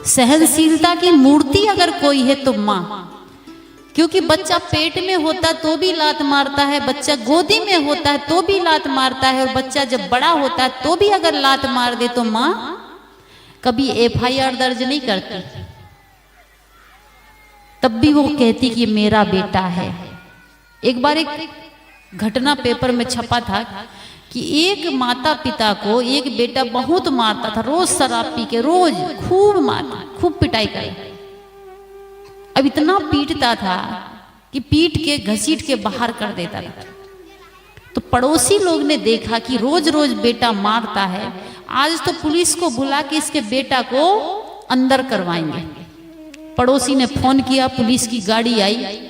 सहनशीलता की मूर्ति अगर कोई है तो माँ, क्योंकि बच्चा पेट में होता तो भी लात मारता है, बच्चा गोदी में होता है तो भी लात मारता है, और बच्चा जब बड़ा होता है तो भी अगर लात मार दे तो माँ कभी FIR दर्ज नहीं करती, तब भी वो कहती कि मेरा बेटा है। एक बार एक घटना पेपर में छपा था कि एक माता पिता को एक बेटा बहुत मारता था, रोज शराब पी के रोज खूब मारता, खूब पिटाई करे। अब इतना पीटता था कि पीट के घसीट के बाहर कर देता था। तो पड़ोसी लोग ने देखा कि रोज रोज बेटा मारता है, आज तो पुलिस को बुला के इसके बेटा को अंदर करवाएंगे। पड़ोसी ने फोन किया, पुलिस की गाड़ी आई।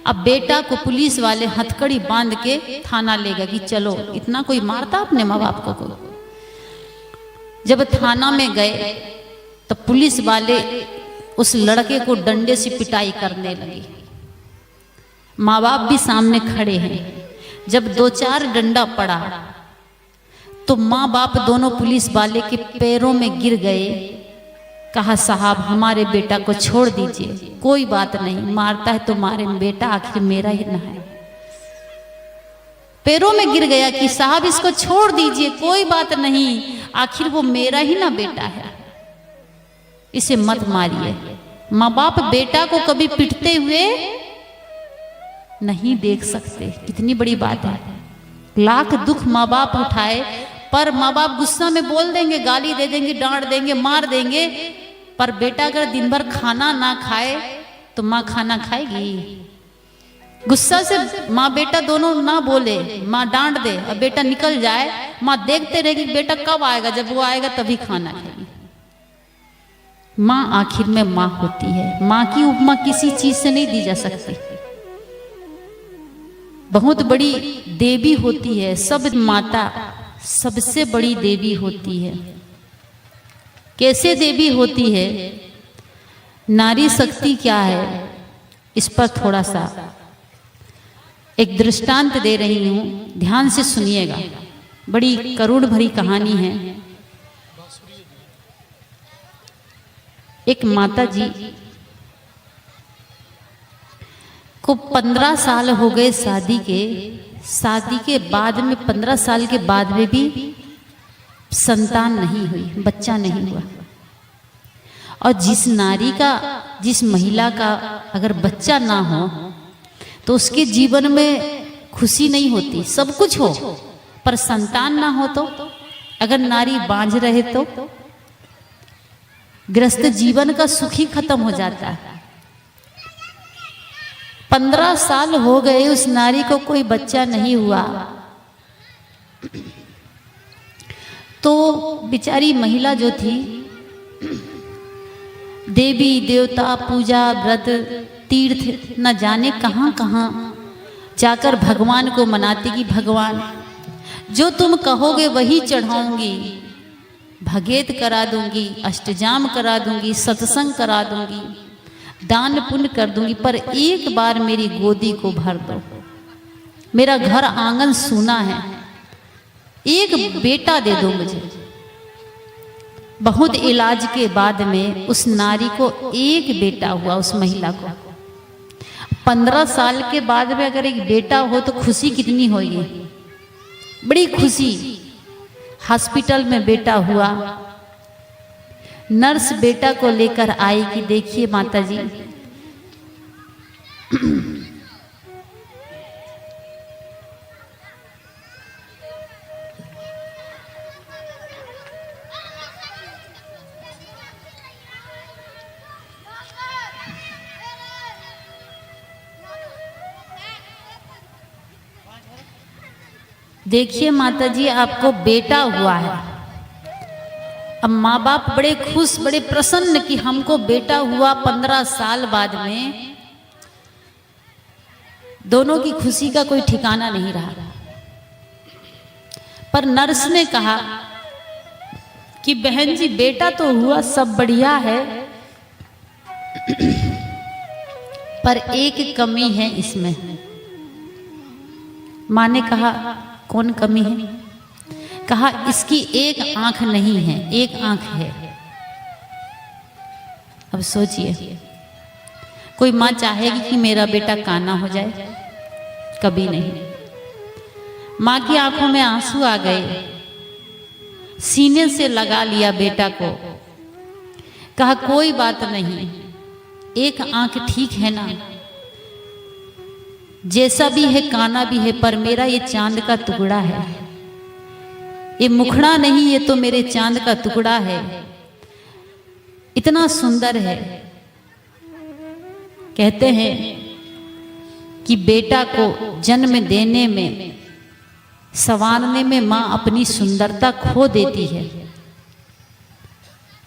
अब बेटा को पुलिस वाले हथकड़ी बांध के थाना ले गए कि चलो, इतना कोई मारता अपने माँ बाप को। जब थाना में गए तो पुलिस वाले उस लड़के को डंडे से पिटाई करने लगे। माँ बाप भी सामने खड़े हैं। जब 2-4 डंडा पड़ा तो माँ बाप दोनों पुलिस वाले के पैरों में गिर गए। कहा, साहब हमारे बेटा को छोड़ दीजिए, कोई बात नहीं, मारता है तो मारे, बेटा आखिर मेरा ही ना है। पैरों में गिर गया कि साहब इसको छोड़ दीजिए, कोई बात नहीं, आखिर वो मेरा ही ना बेटा है, इसे मत मारिए। माँ बाप बेटा को कभी पिटते हुए नहीं देख सकते, कितनी बड़ी बात है। लाख दुख माँ बाप उठाए, पर माँ बाप गुस्सा में बोल देंगे, गाली दे देंगे, डांट देंगे, मार देंगे, पर बेटा अगर दिन भर खाना ना खाए तो माँ खाना खाएगी? गुस्सा से माँ बेटा दोनों ना बोले, माँ डांट दे और बेटा निकल जाए, माँ देखते रहेगी बेटा कब आएगा, जब वो आएगा तभी खाना खाएगी। माँ आखिर में माँ होती है। माँ की उपमा किसी चीज से नहीं दी जा सकती। बहुत बड़ी देवी होती है, सब माता सबसे बड़ी देवी होती है। कैसे देवी होती है, नारी शक्ति क्या है, इस पर थोड़ा सा एक दृष्टांत दे रही हूं, ध्यान से सुनिएगा। बड़ी करुण भरी कहानी है। एक माता जी को 15 साल हो गए शादी के बाद में 15 साल के बाद में भी संतान नहीं हुई, बच्चा नहीं हुआ। और जिस महिला का अगर बच्चा ना हो तो उसके जीवन में खुशी नहीं होती। सब कुछ हो पर संतान ना हो तो, अगर नारी बांझ रहे तो गृहस्थ जीवन का सुख ही खत्म हो जाता है। 15 साल हो गए उस नारी को कोई बच्चा नहीं हुआ, तो बेचारी महिला जो थी, देवी देवता पूजा व्रत तीर्थ न जाने कहाँ कहाँ जाकर भगवान को मनाती कि भगवान जो तुम कहोगे वही चढ़ाऊंगी, भगेत करा दूंगी, अष्टजाम करा दूंगी, सत्संग करा दूंगी, दान पुण्य कर दूंगी, पर एक बार मेरी गोदी को भर दो, मेरा घर आंगन सूना है, एक बेटा दे दो मुझे। बहुत इलाज के बाद में उस नारी को एक बेटा हुआ, उस महिला को। 15 साल के बाद में अगर एक बेटा हो तो खुशी कितनी होगी, बड़ी खुशी। हॉस्पिटल में बेटा हुआ, नर्स बेटा को लेकर आई कि देखिए माता जी, देखिए माता जी आपको बेटा हुआ है। अब माँ बाप बड़े खुश, बड़े प्रसन्न कि हमको बेटा हुआ 15 साल बाद में। दोनों की खुशी का कोई ठिकाना नहीं रहा। पर नर्स ने कहा कि बहन जी बेटा तो हुआ, सब बढ़िया है, पर एक कमी है इसमें। माँ ने कहा कौन कमी है? कहा इसकी एक आंख नहीं है, एक आंख है। अब सोचिए, कोई माँ चाहेगी कि मेरा बेटा काना हो जाए? कभी नहीं। माँ की आंखों में आंसू आ गए, सीने से लगा लिया बेटा को, कहा कोई बात नहीं, एक आंख ठीक है ना, जैसा भी है काना भी है, पर मेरा ये चांद का टुकड़ा है, ये मुखड़ा नहीं, ये तो मेरे चांद का टुकड़ा है, इतना सुंदर है। कहते हैं कि बेटा को जन्म देने में, संवारने में माँ अपनी सुंदरता खो देती है,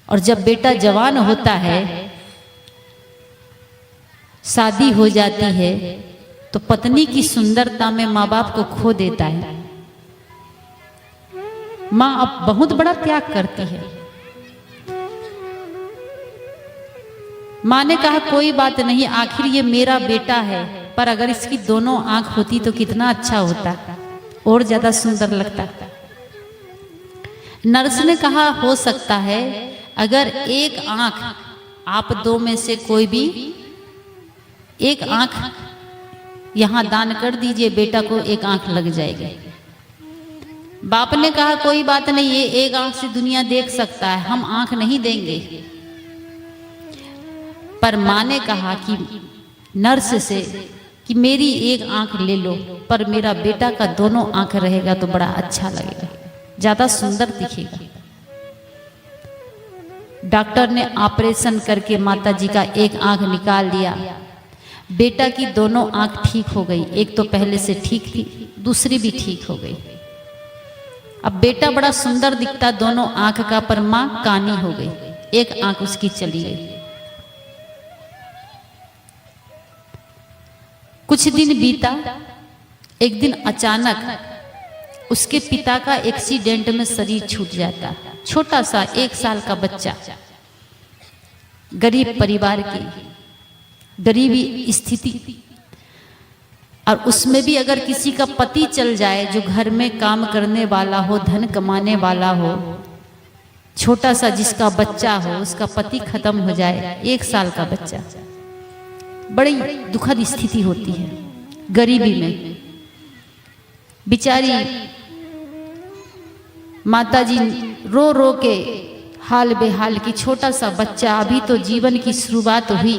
और जब बेटा जवान होता है, शादी हो जाती है, तो पत्नी की सुंदरता में माँ बाप को खो देता है। माँ अब बहुत बड़ा त्याग करती है। माँ ने कहा कोई बात नहीं, आखिर ये मेरा बेटा है, पर अगर इसकी दोनों आंख होती तो कितना अच्छा होता, और ज्यादा सुंदर लगता। नर्स ने कहा हो सकता है, अगर एक आंख आप दो में से कोई भी एक आंख यहां दान कर दीजिए, बेटा को एक आंख लग जाएगी। बाप ने कहा कोई बात नहीं, ये एक आंख से दुनिया देख सकता है, हम आंख नहीं देंगे। पर माँ ने कहा कि नर्स से कि मेरी एक आंख ले लो, पर मेरा बेटा का दोनों आंख रहेगा तो बड़ा अच्छा लगेगा, ज्यादा सुंदर दिखेगा। डॉक्टर ने ऑपरेशन करके माता जी का एक आंख निकाल दिया। बेटा की दोनों आंख ठीक हो गई, एक तो पहले से ठीक थी, दूसरी भी ठीक हो गई। अब बेटा बड़ा सुंदर दिखता दोनों आंख का, पर मां कानी हो गई, एक आंख उसकी चली गई। कुछ दिन बीता, एक दिन अचानक उसके पिता का एक्सीडेंट में शरीर छूट जाता। छोटा सा 1 साल का बच्चा, गरीब परिवार की, गरीबी स्थिति, और उसमें भी अगर किसी का पति चल जाए जो घर में काम करने वाला हो, धन कमाने वाला हो, छोटा सा जिसका बच्चा हो, उसका पति खत्म हो जाए, 1 साल का बच्चा, बड़ी दुखद स्थिति होती है। गरीबी में बिचारी माताजी रो रो के हाल बेहाल की, छोटा सा बच्चा, अभी तो जीवन की शुरुआत हुई,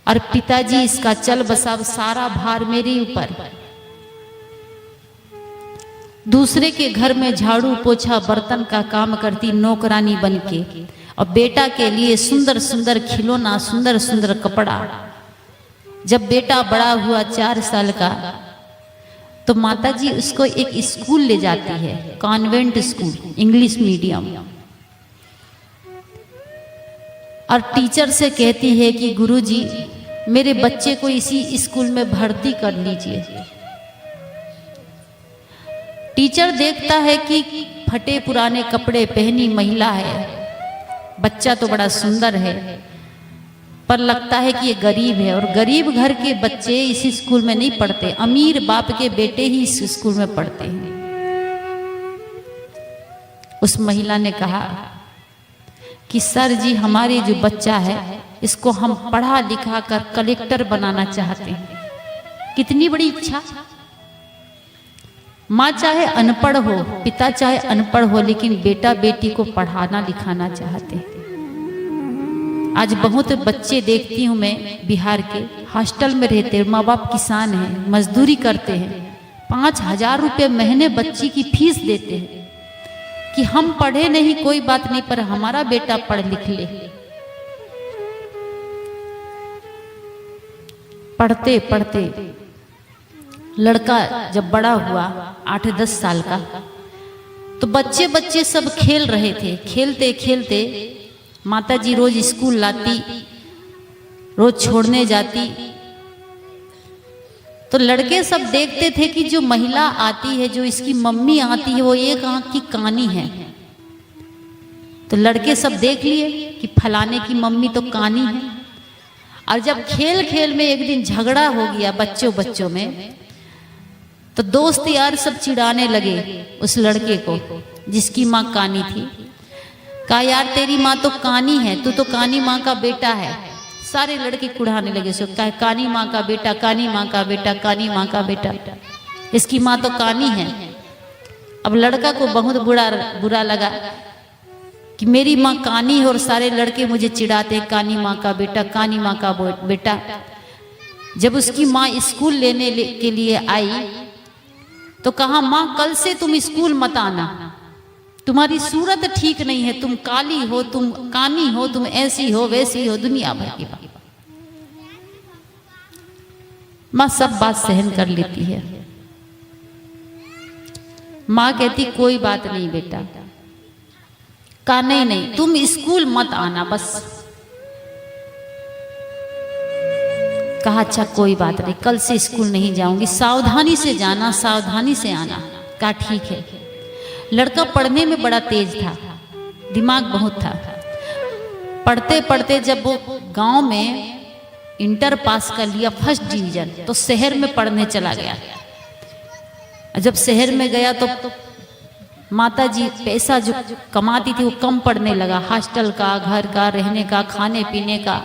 और पिताजी इसका चल बसा, सारा भार मेरे ऊपर। दूसरे के घर में झाड़ू पोछा बर्तन का काम करती नौकरानी बनके, और बेटा के लिए सुंदर सुंदर खिलौना, सुंदर सुंदर कपड़ा। जब बेटा बड़ा हुआ 4 साल का, तो माताजी उसको एक स्कूल ले जाती है, कॉन्वेंट स्कूल, इंग्लिश मीडियम, और टीचर से कहती है कि गुरुजी मेरे बच्चे को इसी स्कूल में भर्ती कर लीजिए। टीचर देखता है कि फटे पुराने कपड़े पहनी महिला है, बच्चा तो बड़ा सुंदर है, पर लगता है कि ये गरीब है, और गरीब घर के बच्चे इस स्कूल में नहीं पढ़ते, अमीर बाप के बेटे ही इस स्कूल में पढ़ते हैं। उस महिला ने कहा कि सर जी, हमारे जो बच्चा है इसको हम पढ़ा लिखा कर कलेक्टर बनाना चाहते हैं। कितनी बड़ी इच्छा! माँ चाहे अनपढ़ हो, पिता चाहे अनपढ़ हो, लेकिन बेटा बेटी को पढ़ाना लिखाना चाहते हैं। आज बहुत बच्चे देखती हूँ मैं, बिहार के हॉस्टल में रहते हैं, माँ बाप किसान हैं, मजदूरी करते हैं, 5,000 रुपये महीने बच्ची की फीस देते हैं कि हम पढ़े नहीं कोई बात नहीं, पर हमारा बेटा पढ़ लिख ले। पढ़ते पढ़ते लड़का जब बड़ा हुआ 8-10 साल का, तो बच्चे बच्चे सब खेल रहे थे। खेलते खेलते माताजी रोज स्कूल लाती, रोज छोड़ने जाती, तो लड़के सब देखते थे कि जो महिला आती है, जो इसकी मम्मी आती है, वो एक आंख की कानी है। तो लड़के सब देख लिए कि फलाने की मम्मी तो कानी है। और जब खेल खेल में एक दिन झगड़ा हो गया बच्चों में, तो दोस्त यार सब चिढ़ाने लगे उस लड़के को जिसकी माँ कानी थी। कहा यार तेरी माँ तो कानी है, तू तो कानी माँ का बेटा है। सारे लड़के कुढ़ाने लगे सो, कहा कानी माँ का बेटा, कानी माँ का बेटा, कानी माँ का बेटा, इसकी माँ तो कानी है। अब लड़का को बहुत बुरा लगा कि मेरी माँ कानी है और सारे लड़के मुझे चिढ़ाते, कानी माँ का बेटा, कानी माँ का बेटा। जब उसकी माँ स्कूल लेने के लिए आई तो कहा माँ कल से तुम स्कूल मत आना, तुम्हारी सूरत ठीक नहीं है, तुम काली हो, तुम कानी हो, तुम ऐसी हो वैसी हो, दुनिया भर की बात। माँ सब बात सहन कर लेती है। माँ कहती कोई बात नहीं बेटा। कहा नहीं नहीं तुम स्कूल मत आना बस। कहा अच्छा कोई बात नहीं, कल से स्कूल नहीं जाऊंगी, सावधानी से जाना, सावधानी से आना। कहा ठीक है। लड़का पढ़ने में बड़ा तेज था, दिमाग बहुत था। पढ़ते पढ़ते जब वो गांव में इंटर पास कर लिया फर्स्ट डिवीजन, तो शहर में पढ़ने चला गया। जब शहर में गया तो माता जी पैसा जो कमाती थी वो कम पड़ने लगा, हॉस्टल का, घर का, रहने का, खाने पीने का।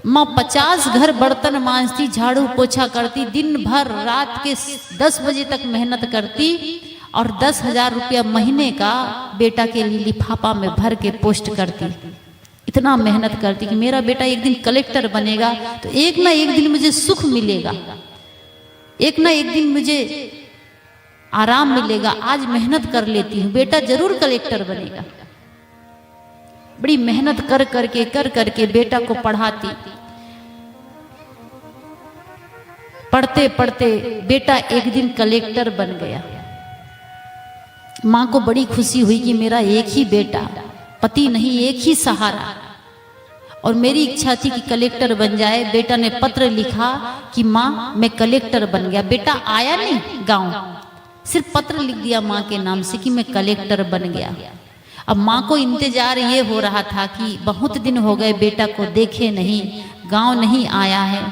माँ 50 घर बर्तन मांजती, झाड़ू पोछा करती, दिन भर रात के 10 बजे तक मेहनत करती और 10,000 रुपया महीने का बेटा के लिए लिफाफा में भर के पोस्ट करती। इतना मेहनत करती कि मेरा बेटा एक दिन कलेक्टर बनेगा तो एक ना एक दिन मुझे सुख मिलेगा, एक ना एक दिन मुझे आराम मिलेगा। आज मेहनत कर लेती हूँ, बेटा जरूर कलेक्टर बनेगा। बड़ी मेहनत कर करके बेटा को पढ़ाती। पढ़ते पढ़ते बेटा एक दिन कलेक्टर बन गया। माँ को बड़ी खुशी हुई कि मेरा एक ही बेटा, पति नहीं, एक ही सहारा। और मेरी इच्छा थी कि कलेक्टर बन जाए। बेटा ने पत्र लिखा कि माँ मैं कलेक्टर बन गया। बेटा आया नहीं गांव, सिर्फ पत्र लिख दिया माँ के नाम से कि मैं कलेक्टर बन गया। अब माँ को इंतजार ये हो रहा था कि बहुत दिन हो गए बेटा को देखे नहीं, गांव नहीं आया है,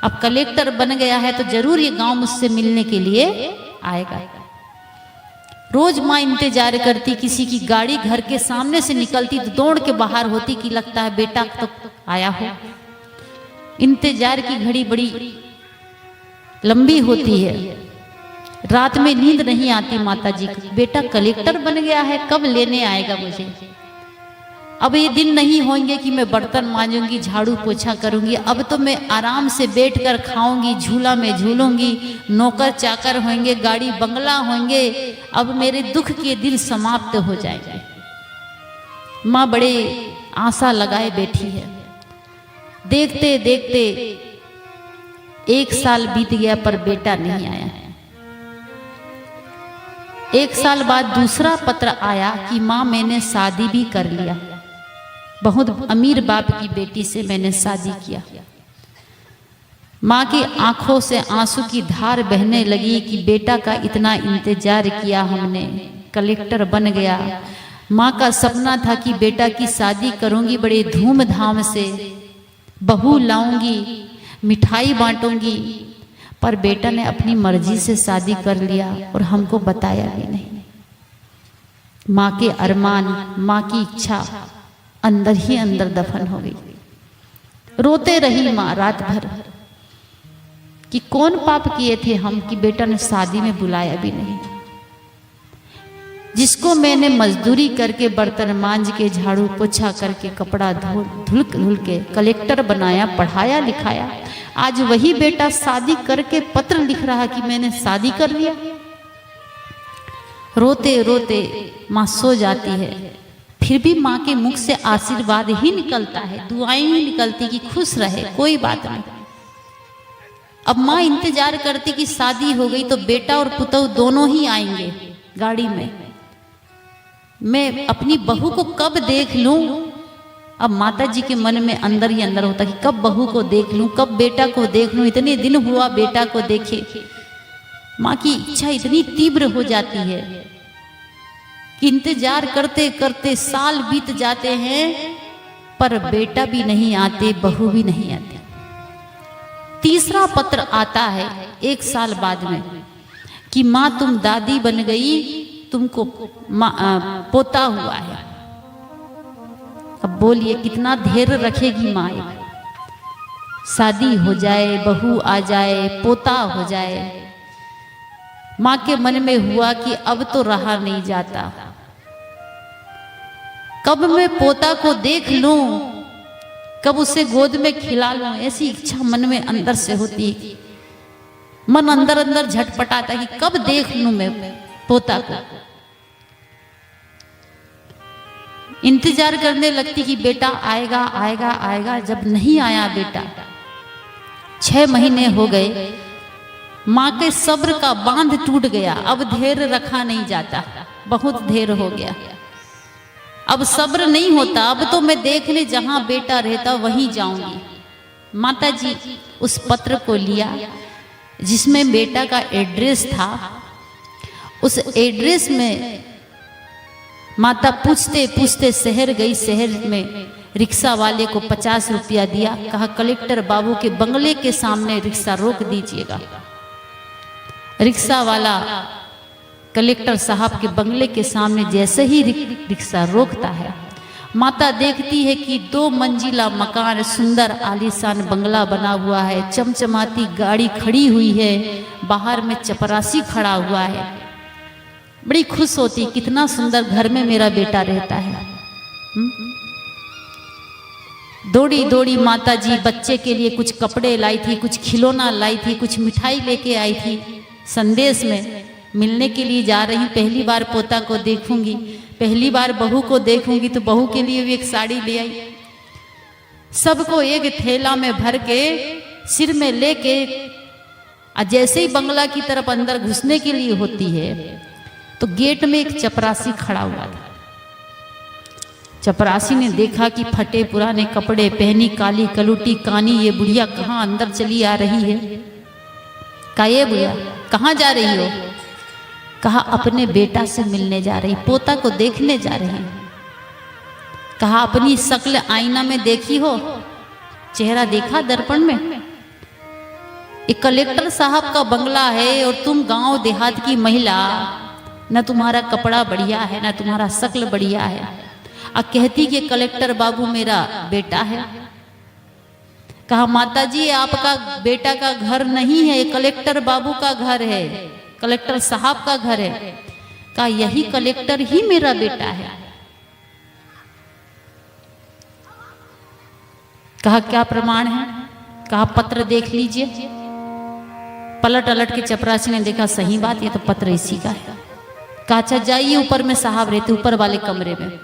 अब कलेक्टर बन गया है तो जरूर ये गांव मुझसे मिलने के लिए आएगा। रोज माँ इंतजार करती, किसी की गाड़ी घर के सामने से निकलती तो दौड़ के बाहर होती कि लगता है बेटा तो आया हो। इंतजार की घड़ी बड़ी लंबी होती है, रात में नींद नहीं आती माता जी को। बेटा कलेक्टर बन गया है, कब लेने आएगा मुझे। अब ये दिन नहीं होंगे कि मैं बर्तन मांजूंगी, झाड़ू पोछा करूंगी। अब तो मैं आराम से बैठकर खाऊंगी, झूला में झूलूंगी, नौकर चाकर होंगे, गाड़ी बंगला होंगे। अब मेरे दुख के दिन समाप्त हो जाएंगे। माँ बड़े आशा लगाए बैठी है। देखते देखते 1 साल बीत गया पर बेटा नहीं आया। 1 साल बाद दूसरा पत्र आया कि माँ मैंने शादी भी कर लिया, बहुत अमीर बाप की बेटी से मैंने शादी किया। माँ की आंखों से आंसू की धार बहने लगी कि बेटा का इतना इंतजार किया हमने, कलेक्टर बन गया। माँ का सपना था कि बेटा की शादी करूंगी, बड़े धूमधाम से बहू लाऊंगी, मिठाई बांटूंगी। पर बेटा ने अपनी मर्जी से शादी कर लिया और हमको बताया भी नहीं। माँ के अरमान, माँ की इच्छा अंदर ही अंदर दफन हो गई। रोते रही माँ रात भर कि कौन पाप किए थे हम कि बेटा ने शादी में बुलाया भी नहीं। जिसको मैंने मजदूरी करके, बर्तन मांज के, झाड़ू पोछा करके, कपड़ा धुल के कलेक्टर बनाया, पढ़ाया लिखाया, आज वही बेटा शादी करके पत्र लिख रहा कि मैंने शादी कर लिया। रोते रोते माँ सो जाती है। फिर भी माँ के मुख से आशीर्वाद ही निकलता है, दुआएं ही निकलती कि खुश रहे, कोई बात नहीं। अब माँ इंतजार करती कि शादी हो गई तो बेटा और पुतौ दोनों ही आएंगे गाड़ी में। मैं अपनी बहू को कब देख लूं। अब माता जी के मन में अंदर ही अंदर होता कि कब बहू को देख लूं, कब बेटा को देख लूं। इतने दिन हुआ बेटा को देखे। माँ की इच्छा इतनी तीव्र हो जाती है कि इंतजार करते करते साल बीत जाते हैं पर बेटा भी नहीं आते, बहू भी नहीं आती। तीसरा पत्र आता है 1 साल बाद में कि माँ तुम दादी बन गई, तुमको पोता हुआ है। अब बोलिए कितना धैर्य रखेगी माँ। शादी हो जाए, बहू आ जाए, पोता हो जाए, माँ के मन में हुआ कि अब तो रहा नहीं जाता, कब मैं पोता को देख लूं, कब उसे गोद में खिला लूं, ऐसी इच्छा मन में अंदर से होती है। मन अंदर अंदर झटपटाता कि कब देख लूं मैं पोता को। इंतजार करने लगती कि बेटा आएगा आएगा आएगा। जब नहीं आया बेटा, 6 महीने हो गए, माँ के सब्र का बांध टूट गया। अब धैर्य रखा नहीं जाता, बहुत देर हो गया, अब सब्र नहीं होता, अब तो मैं देखने जहां बेटा रहता वहीं जाऊंगी। माता जी उस पत्र को लिया जिसमें बेटा का एड्रेस था। उस एड्रेस में माता पूछते पूछते शहर गई। शहर में रिक्शा वाले को 50 रुपया दिया, कहा कलेक्टर बाबू के बंगले के सामने रिक्शा रोक दीजिएगा। रिक्शा वाला कलेक्टर साहब के बंगले के सामने जैसे ही रिक्शा रोकता है, माता देखती है कि 2 मंजिला मकान, सुंदर आलीशान बंगला बना हुआ है, चमचमाती गाड़ी खड़ी हुई है, बाहर में चपरासी खड़ा हुआ है। बड़ी खुश होती, कितना सुंदर घर में मेरा बेटा रहता है। दौड़ी दौड़ी माता जी बच्चे के लिए कुछ कपड़े लाई थी, कुछ खिलौना लाई थी, कुछ मिठाई लेके आई थी। संदेश में मिलने के लिए जा रही, पहली बार पोता को देखूंगी, पहली बार बहू को देखूंगी, तो बहू के लिए भी एक साड़ी ले आई। सबको एक थैला में भर के सिर में लेके, जैसे ही बंगला की तरफ अंदर घुसने के लिए होती है तो गेट में एक चपरासी खड़ा हुआ था। चपरासी ने देखा कि फटे पुराने कपड़े पहनी, काली कलूटी कानी, ये बुढ़िया कहाँ अंदर चली आ रही है। कहा ये बुढ़िया कहाँ जा रही हो? कहा अपने बेटा से मिलने जा रही, पोता को देखने जा रही। कहा अपनी शक्ल आईना में देखी हो, चेहरा देखा दर्पण में? एक कलेक्टर साहब का बंगला है और तुम गांव देहात की महिला, न तुम्हारा कपड़ा बढ़िया है, न तुम्हारा शक्ल बढ़िया है, और कहती कि कलेक्टर बाबू मेरा बेटा है। कहा माता जी आपका बेटा का घर नहीं है, कलेक्टर बाबू का घर है, कलेक्टर साहब का घर है। कहा यही कलेक्टर ही मेरा बेटा है। कहा क्या प्रमाण है? कहा पत्र देख लीजिए। पलट अलट के चपरासी ने देखा, सही बात, ये तो पत्र इसी का है। कहा अच्छा जाइए, ऊपर में साहब रहते, ऊपर वाले कमरे में।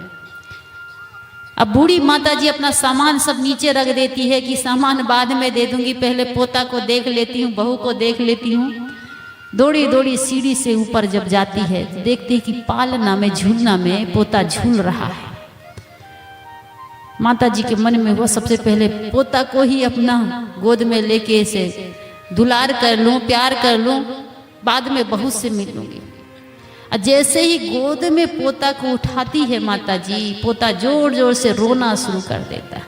अब बूढ़ी माता जी अपना सामान सब नीचे रख देती है कि सामान बाद में दे दूंगी, पहले पोता को देख लेती हूँ, बहू को देख लेती हूँ। दौड़ी दौड़ी सीढ़ी से ऊपर जब जाती है, देखती कि पालना में, झूलना में पोता झूल रहा है। माता जी के मन में वो सबसे पहले पोता को ही अपना गोद में लेके इसे दुलार कर लूं, प्यार कर लूं, बाद में बहू से मिलूंगी। जैसे ही गोद में पोता को उठाती है माता जी, पोता जोर जोर से रोना शुरू कर देता है।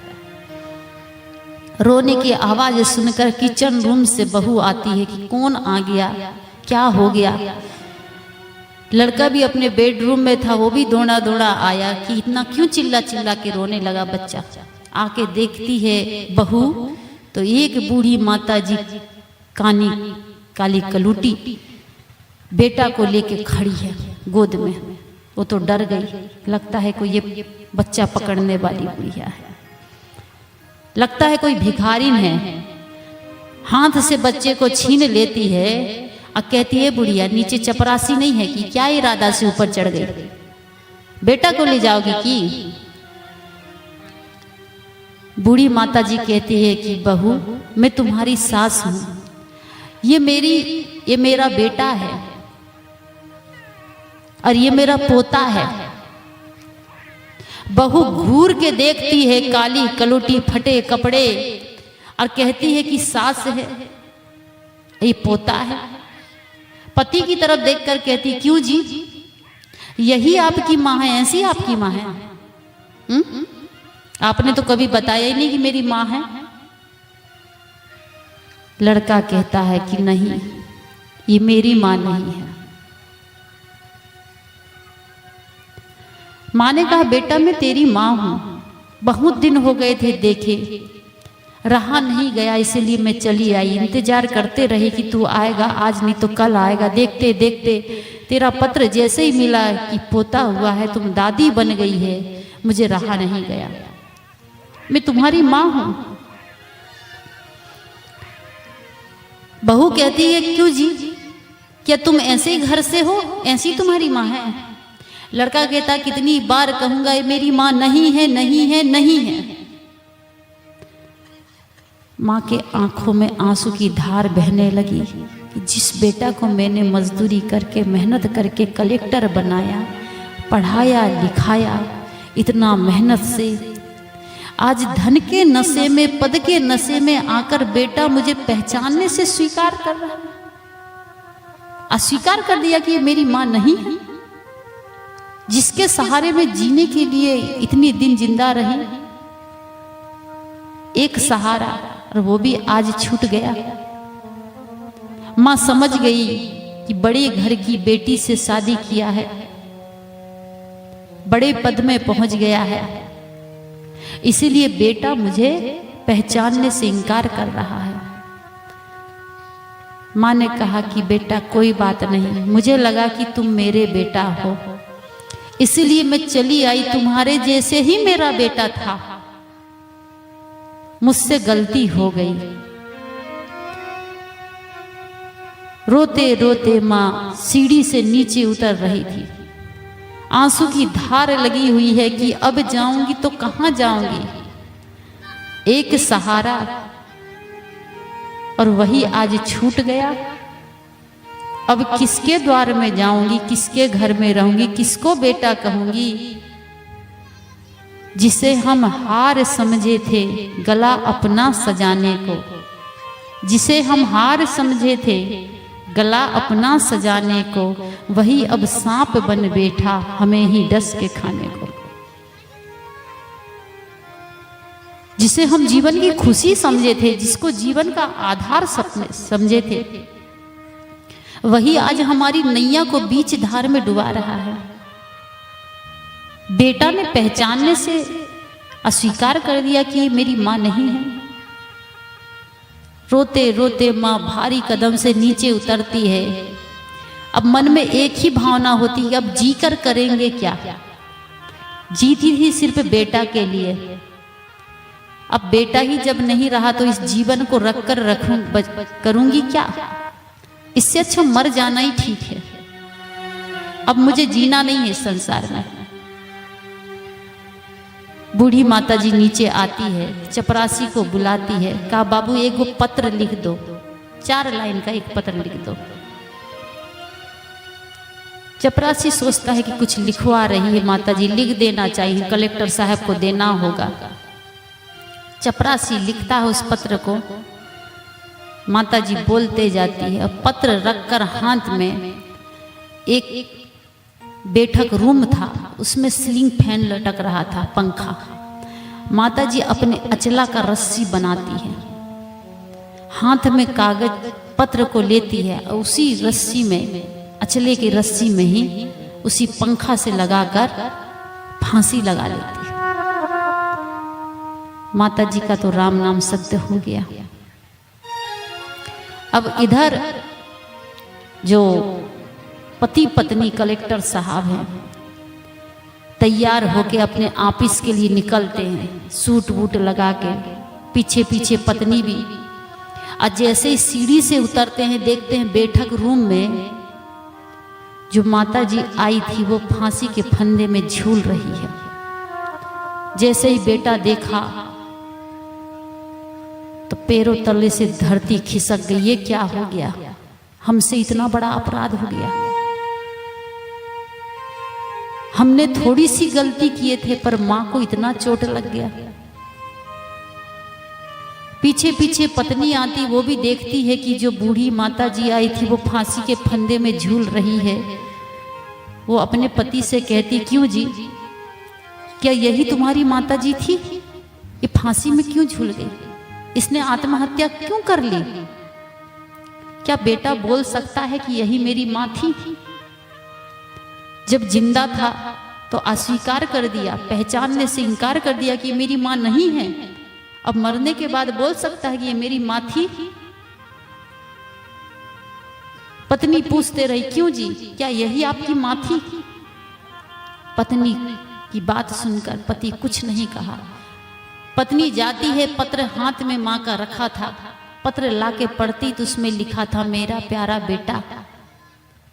रोने की आवाज सुनकर किचन रूम से बहू आती है कि कौन आ गया, क्या हो गया। लड़का भी अपने बेडरूम में था, वो भी दौड़ा दौड़ा आया कि इतना क्यों चिल्ला चिल्ला के रोने लगा बच्चा। आके देखती है बहू तो एक बूढ़ी माता जी कानी काली कलूटी बेटा को लेके खड़ी है गोद में। वो तो डर गई, लगता है कोई ये बच्चा पकड़ने वाली बुढ़िया है, लगता है कोई भिखारिन है। हाथ से बच्चे को छीन लेती है और कहती है बुढ़िया नीचे चपरासी नहीं है कि क्या इरादा से ऊपर चढ़ गई, बेटा को ले जाओगी कि? बूढ़ी माता जी कहती है कि बहू मैं तुम्हारी सास हूं, ये मेरा बेटा है और ये मेरा पोता है। बहू घूर के देखती है काली कलूटी फटे कपड़े और कहती है कि सास है, ये पोता है। पति की तरफ देखकर कहती क्यों जी, यही आपकी माँ है, ऐसी आपकी माँ है? आपने तो कभी बताया ही नहीं कि मेरी माँ है। लड़का कहता है कि नहीं, ये मेरी माँ नहीं है। माँ ने कहा बेटा मैं तेरी माँ हूं, बहुत दिन हो गए थे देखे, रहा नहीं गया, इसलिए मैं चली आई। इंतजार करते रहे कि तू आएगा, आज नहीं तो कल आएगा। देखते देखते तेरा पत्र जैसे ही मिला कि पोता हुआ है, तुम दादी बन गई है, मुझे रहा नहीं गया। मैं तुम्हारी माँ हूं। बहू कहती है क्यों जी, क्या तुम ऐसे ही घर से हो, ऐसी तुम्हारी माँ है? लड़का कहता कितनी बार कहूंगा ये मेरी माँ नहीं है, नहीं है, नहीं है। माँ के आंखों में आंसू की धार बहने लगी कि जिस बेटा को मैंने मजदूरी करके मेहनत करके कलेक्टर बनाया, पढ़ाया लिखाया इतना मेहनत से, आज धन के नशे में, पद के नशे में आकर बेटा मुझे पहचानने से स्वीकार कर रहा है, अस्वीकार कर दिया कि ये मेरी माँ नहीं है। जिसके सहारे में जीने के लिए इतनी दिन जिंदा रही, एक सहारा, और वो भी आज छूट गया। मां समझ गई कि बड़े घर की बेटी से शादी किया है, बड़े पद में पहुंच गया है, इसीलिए बेटा मुझे पहचानने से इनकार कर रहा है। मां ने कहा कि बेटा कोई बात नहीं, मुझे लगा कि तुम मेरे बेटा हो, इसलिए मैं चली आई, तुम्हारे जैसे ही मेरा बेटा था, मुझसे गलती हो गई। रोते रोते मां सीढ़ी से नीचे उतर रही थी, आंसू की धार लगी हुई है कि अब जाऊंगी तो कहां जाऊंगी। एक सहारा और वही आज छूट गया। अब किसके द्वार में जाऊंगी, किसके घर में रहूंगी, किसको बेटा कहूंगी। जिसे हम हार समझे थे गला अपना सजाने को, जिसे हम हार समझे थे गला अपना सजाने को, वही अब सांप बन बैठा हमें ही डस के खाने को। जिसे हम जीवन की खुशी समझे थे, जिसको जीवन का आधार समझे थे, वही आज हमारी नैया को बीच धार में डुबा रहा है। बेटा ने पहचानने से अस्वीकार कर दिया कि मेरी मां नहीं है। रोते रोते मां भारी कदम से नीचे उतरती है। अब मन में एक ही भावना होती है, अब जी कर करेंगे क्या। जीती थी सिर्फ बेटा के लिए, अब बेटा ही जब नहीं रहा तो इस जीवन को रख कर करूंगी क्या। इससे अच्छा मर जाना ही ठीक है। अब मुझे जीना नहीं है संसार में। बूढ़ी माता जी नीचे आती है, चपरासी को बुलाती है, कहा बाबू एक पत्र लिख दो, 4 लाइन का एक पत्र लिख दो। चपरासी सोचता है कि कुछ लिखवा रही है माता जी, लिख देना चाहिए, कलेक्टर साहब को देना होगा। चपरासी लिखता है उस पत्र को, माता जी बोलते जाती है। अब पत्र रखकर हाथ में एक बैठक रूम था, उसमें सीलिंग फैन लटक रहा था, पंखा। माता जी अपने अचला का रस्सी बनाती है, हाथ में कागज पत्र को लेती है और उसी रस्सी में, अचले की रस्सी में ही उसी पंखा से लगाकर फांसी लगा लेती है। माता जी का तो राम नाम सत्य हो गया। अब इधर जो पति पत्नी कलेक्टर साहब हैं, तैयार होके अपने ऑफिस के लिए निकलते हैं, सूट वूट लगा के, पीछे पीछे पत्नी भी। और जैसे ही सीढ़ी से उतरते हैं, देखते हैं बैठक रूम में जो माता जी आई थी वो फांसी के फंदे में झूल रही है। जैसे ही बेटा देखा तो पैरों तले से धरती खिसक गई। ये क्या हो गया, हमसे इतना बड़ा अपराध हो गया। हमने थोड़ी सी गलती किए थे पर मां को इतना चोट लग गया। पीछे पीछे पत्नी आती, वो भी देखती है कि जो बूढ़ी माता जी आई थी वो फांसी के फंदे में झूल रही है। वो अपने पति से कहती, क्यों जी, क्या यही तुम्हारी माता जी थी? ये फांसी में क्यों झूल गई? इसने आत्महत्या क्यों कर ली? क्या बेटा बोल सकता है कि यही मेरी मां थी? जब जिंदा था तो अस्वीकार कर दिया, पहचानने से इनकार कर दिया कि मेरी माँ नहीं है। अब मरने के बाद बोल सकता है कि ये मेरी माँ थी? पत्नी पूछते रही, क्यों जी, क्या यही आपकी माँ थी? पत्नी की बात सुनकर पति कुछ नहीं कहा। पत्नी जाती है, पत्र हाथ में माँ का रखा था, पत्र लाके पढ़ती तो उसमें लिखा था, मेरा प्यारा बेटा,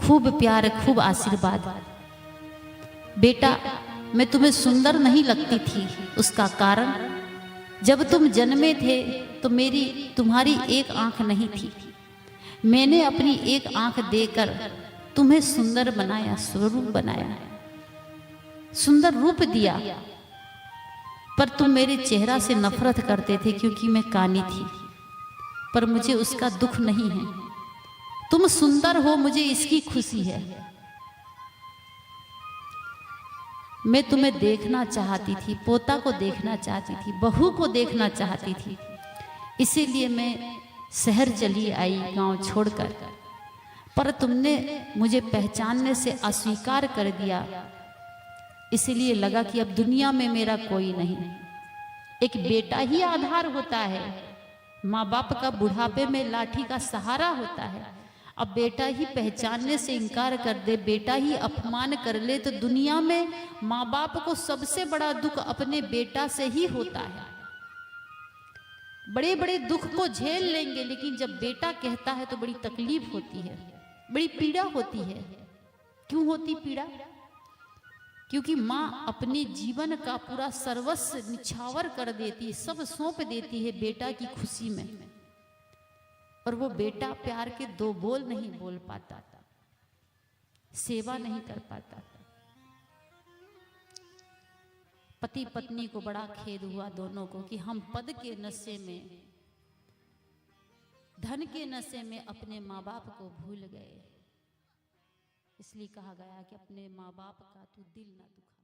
खूब प्यार खूब आशीर्वाद। बेटा, मैं तुम्हें सुंदर नहीं लगती थी, उसका कारण जब तुम जन्मे थे तो मेरी तुम्हारी एक आंख नहीं थी। मैंने अपनी एक आंख देकर तुम्हें सुंदर बनाया, स्वरूप बनाया, सुंदर रूप दिया। पर तुम मेरे चेहरा से नफरत करते थे क्योंकि मैं कानी थी। पर मुझे उसका दुख नहीं है, तुम सुंदर हो, मुझे इसकी खुशी है। मैं तुम्हें देखना चाहती थी, पोता को देखना चाहती थी, बहू को देखना चाहती थी, इसीलिए मैं शहर चली आई गांव छोड़कर। पर तुमने मुझे पहचानने से अस्वीकार कर दिया, इसलिए लगा कि अब दुनिया में मेरा कोई नहीं। एक बेटा ही आधार होता है, माँ बाप का बुढ़ापे में लाठी का सहारा होता है। अब बेटा ही पहचानने से इनकार कर दे, बेटा ही अपमान कर ले, तो दुनिया में माँ बाप को सबसे बड़ा दुख अपने बेटा से ही होता है। बड़े बड़े दुख को झेल लेंगे, लेकिन जब बेटा कहता है तो बड़ी तकलीफ होती है, बड़ी पीड़ा होती है। क्यों होती पीड़ा? क्योंकि माँ अपने जीवन का पूरा सर्वस्व निछावर कर देती, सब सौंप देती है बेटा की खुशी में, और वो बेटा प्यार के दो बोल नहीं बोल पाता, सेवा नहीं कर पाता। पति पत्नी को बड़ा खेद हुआ दोनों को कि हम पद के नशे में, धन के नशे में अपने माँ बाप को भूल गए। इसलिए कहा गया कि अपने माँ बाप का तू दिल ना दुखा।